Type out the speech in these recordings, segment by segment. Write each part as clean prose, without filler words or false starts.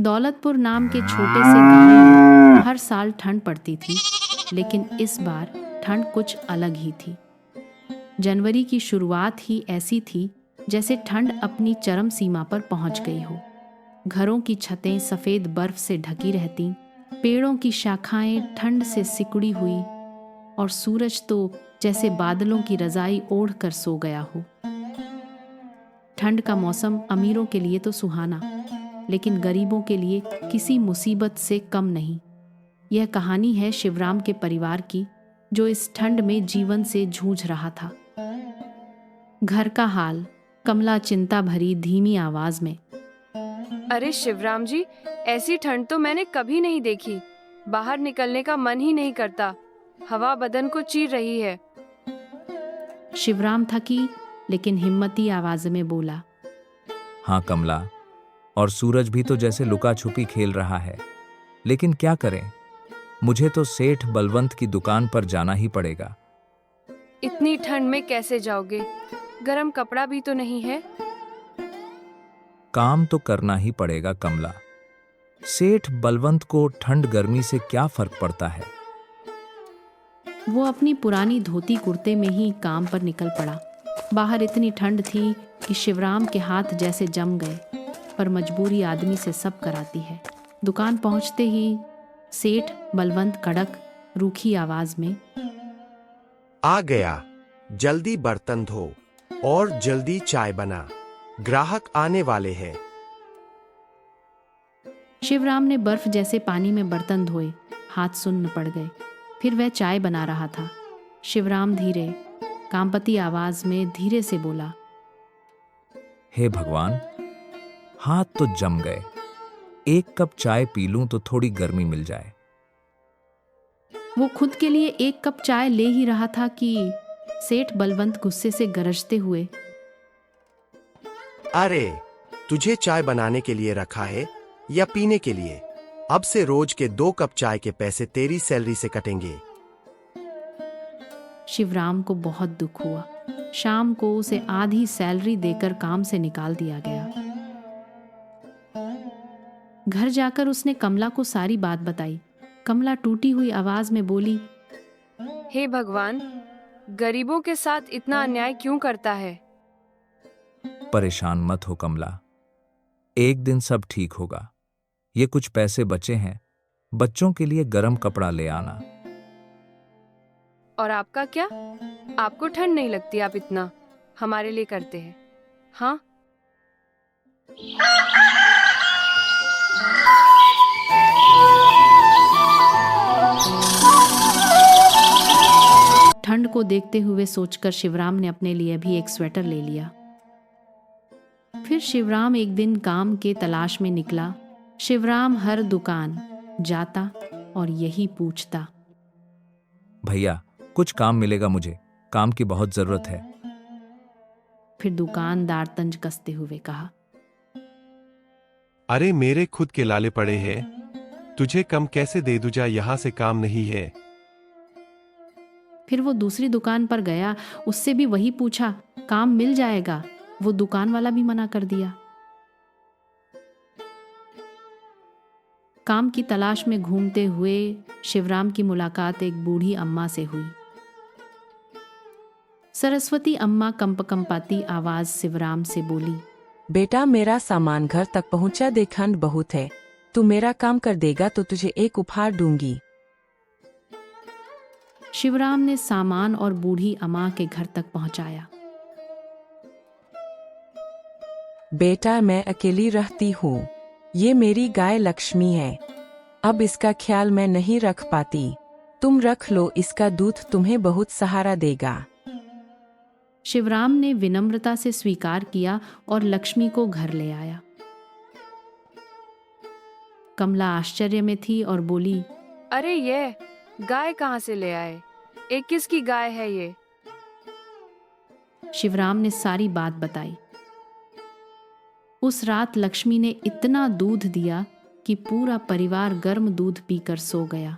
दौलतपुर नाम के छोटे से गांव में हर साल ठंड पड़ती थी, लेकिन इस बार ठंड कुछ अलग ही थी। जनवरी की शुरुआत ही ऐसी थी जैसे ठंड अपनी चरम सीमा पर पहुंच गई हो। घरों की छतें सफ़ेद बर्फ से ढकी रहती, पेड़ों की शाखाएं ठंड से सिकुड़ी हुई और सूरज तो जैसे बादलों की रज़ाई ओढ़ कर सो गया हो। ठंड का मौसम अमीरों के लिए तो सुहाना, लेकिन गरीबों के लिए किसी मुसीबत से कम नहीं। यह कहानी है शिवराम के परिवार की, जो इस ठंड में जीवन से जूझ रहा था। घर का हाल, कमला चिंता भरी धीमी आवाज में। अरे शिवराम जी, ऐसी ठंड तो मैंने कभी नहीं देखी। बाहर निकलने का मन ही नहीं करता। हवा बदन को चीर रही है। शिवराम थकी लेकिन हिम्मती आवाज में बोला। हाँ कमला, और सूरज भी तो जैसे लुका छुपी खेल रहा है, लेकिन क्या करें, मुझे तो सेठ बलवंत की दुकान पर जाना ही पड़ेगा। इतनी ठंड में कैसे जाओगे? गरम कपड़ा भी तो नहीं है। काम तो करना ही पड़ेगा कमला। सेठ बलवंत को ठंड गर्मी से क्या फर्क पड़ता है। वो अपनी पुरानी धोती कुर्ते में ही काम पर निकल पड़ा। बाहर इतनी ठंड थी कि शिवराम के हाथ जैसे जम गए, पर मजबूरी आदमी से सब कराती है। दुकान पहुंचते ही सेठ बलवंत कड़क रूखी आवाज में, आ गया, जल्दी बर्तन धो और जल्दी चाय बना, ग्राहक आने वाले हैं। शिवराम ने बर्फ जैसे पानी में बर्तन धोए, हाथ सुन्न पड़ गए। फिर वह चाय बना रहा था। शिवराम धीरे, कामपति आवाज में धीरे से बोला, हे भगवान, हाथ तो जम गए। एक कप चाय पी लूं तो थोड़ी गर्मी मिल जाए। वो खुद के लिए एक कप चाय ले ही रहा था कि सेठ बलवंत गुस्से से गरजते हुए, अरे, तुझे चाय बनाने के लिए रखा है या पीने के लिए? अब से रोज के 2 कप चाय के पैसे तेरी सैलरी से कटेंगे। शिवराम को बहुत दुख हुआ। शाम को उसे आधी सैलरी देकर काम से निकाल दिया गया। घर जाकर उसने कमला को सारी बात बताई। कमला टूटी हुई आवाज में बोली, हे भगवान, गरीबों के साथ इतना अन्याय क्यों करता है? परेशान मत हो कमला, एक दिन सब ठीक होगा। ये कुछ पैसे बचे हैं, बच्चों के लिए गर्म कपड़ा ले आना। और आपका क्या? आपको ठंड नहीं लगती, आप इतना हमारे लिए करते हैं। हाँ, ठंड को देखते हुए सोचकर शिवराम ने अपने लिए भी एक स्वेटर ले लिया। फिर शिवराम एक दिन काम के तलाश में निकला। शिवराम हर दुकान जाता और यही पूछता, भैया, कुछ काम मिलेगा मुझे, काम की बहुत जरूरत है। फिर दुकानदार तंज कसते हुए कहा, अरे मेरे खुद के लाले पड़े हैं, तुझे कम कैसे दे दूं, जा यहां से काम नहीं है। फिर वो दूसरी दुकान पर गया, उससे भी वही पूछा, काम मिल जाएगा। वो दुकान वाला भी मना कर दिया। काम की तलाश में घूमते हुए शिवराम की मुलाकात एक बूढ़ी अम्मा से हुई। सरस्वती अम्मा कंपकंपाती आवाज शिवराम से बोली, बेटा, मेरा सामान घर तक पहुंचा दे, ठंड बहुत है। तू मेरा काम कर देगा तो तुझे एक उपहार दूंगी। शिवराम ने सामान और बूढ़ी अम्मा के घर तक पहुंचाया। बेटा, मैं अकेली रहती हूँ। ये मेरी गाय लक्ष्मी है। अब इसका ख्याल मैं नहीं रख पाती। तुम रख लो, इसका दूध तुम्हें बहुत सहारा देगा। शिवराम ने विनम्रता से स्वीकार किया और लक्ष्मी को घर ले आया। कमला आश्चर्य में थी और बोली, अरे ये गाय कहाँ से ले आए? एक किसकी गाय है ये? शिवराम ने सारी बात बताई। उस रात लक्ष्मी ने इतना दूध दिया कि पूरा परिवार गर्म दूध पीकर सो गया।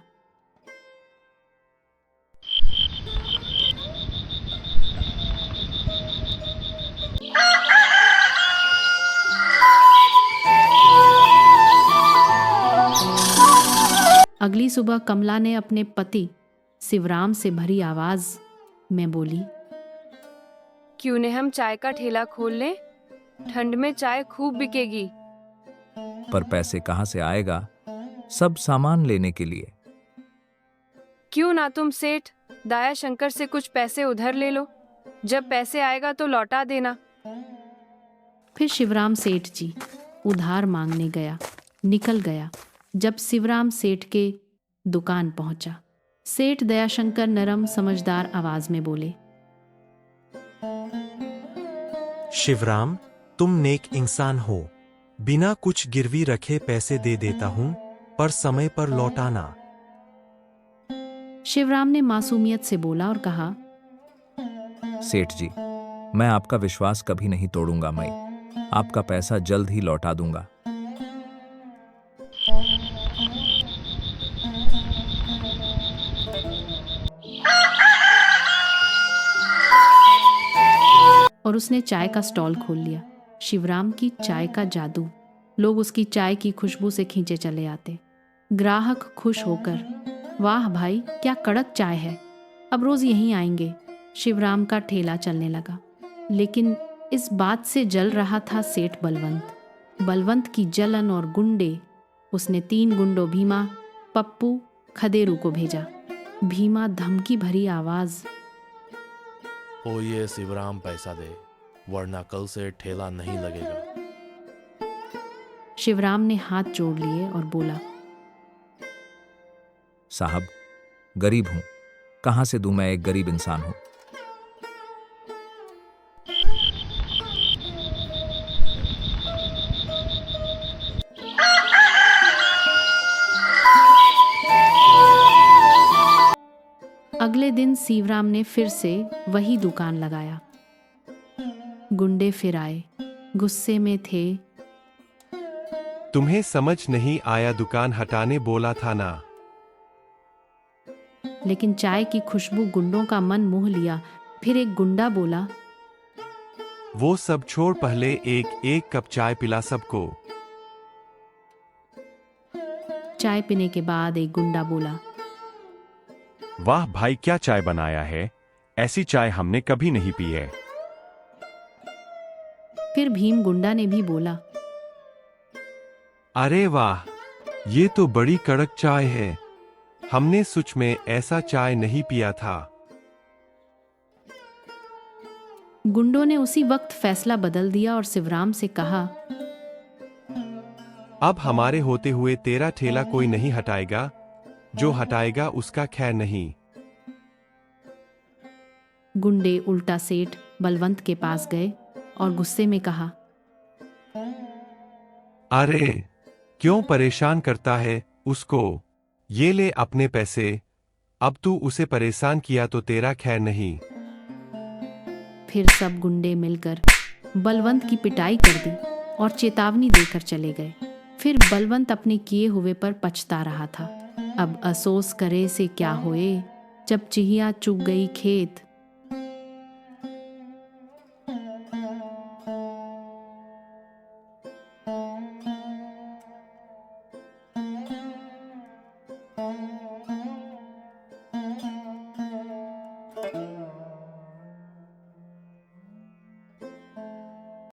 अगली सुबह कमला ने अपने पति शिवराम से भरी आवाज में बोली, क्यों न हम चाय का ठेला खोल लें? ठंड में चाय खूब बिकेगी। पर पैसे कहाँ से आएगा सब सामान लेने के लिए? क्यों ना तुम सेठ दाया शंकर से कुछ पैसे उधार ले लो, जब पैसे आएगा तो लौटा देना। फिर शिवराम सेठ जी उधार मांगने निकल गया। जब शिवराम सेठ के दुकान पहुंचा, सेठ दयाशंकर नरम समझदार आवाज में बोले, शिवराम, तुम नेक इंसान हो। बिना कुछ गिरवी रखे पैसे दे देता हूं, पर समय पर लौटाना। शिवराम ने मासूमियत से बोला और कहा, सेठ जी, मैं आपका विश्वास कभी नहीं तोड़ूंगा। मैं आपका पैसा जल्द ही लौटा दूंगा। और उसने चाय का स्टॉल खोल लिया। शिवराम की चाय का जादू, लोग उसकी चाय की खुशबू से खींचे चले आते। ग्राहक खुश होकर, वाह भाई क्या कड़क चाय है, अब रोज यहीं आएंगे। शिवराम का ठेला चलने लगा। लेकिन इस बात से जल रहा था सेठ बलवंत की जलन और गुंडे। उसने 3 गुंडों भीमा, पप्पू, खदेरू को भेजा। भीमा धमकी भरी आवाज, ओ ये शिवराम पैसा दे, वरना कल से ठेला नहीं लगेगा। शिवराम ने हाथ जोड़ लिए और बोला, साहब, गरीब हूं, कहां से दूं? मैं एक गरीब इंसान हूं। अगले दिन शिवराम ने फिर से वही दुकान लगाया। गुंडे फिर आए, गुस्से में थे। तुम्हें समझ नहीं आया, दुकान हटाने बोला था ना। लेकिन चाय की खुशबू गुंडों का मन मोह लिया। फिर एक गुंडा बोला, वो सब छोड़, पहले एक एक कप चाय पिला सबको। चाय पीने के बाद एक गुंडा बोला, वाह भाई, क्या चाय बनाया है, ऐसी चाय हमने कभी नहीं पी है। फिर भीम गुंडा ने भी बोला, अरे वाह, ये तो बड़ी कड़क चाय है, हमने सच में ऐसा चाय नहीं पिया था। गुंडों ने उसी वक्त फैसला बदल दिया और शिवराम से कहा, अब हमारे होते हुए तेरा ठेला कोई नहीं हटाएगा, जो हटाएगा उसका खैर नहीं। गुंडे उल्टा सेठ बलवंत के पास गए और गुस्से में कहा, अरे क्यों परेशान करता है उसको, ये ले अपने पैसे, अब तू उसे परेशान किया तो तेरा खैर नहीं। फिर सब गुंडे मिलकर बलवंत की पिटाई कर दी और चेतावनी देकर चले गए। फिर बलवंत अपने किए हुए पर पछता रहा था। अब अफसोस करे से क्या होए, जब चिहिया चुग गई खेत।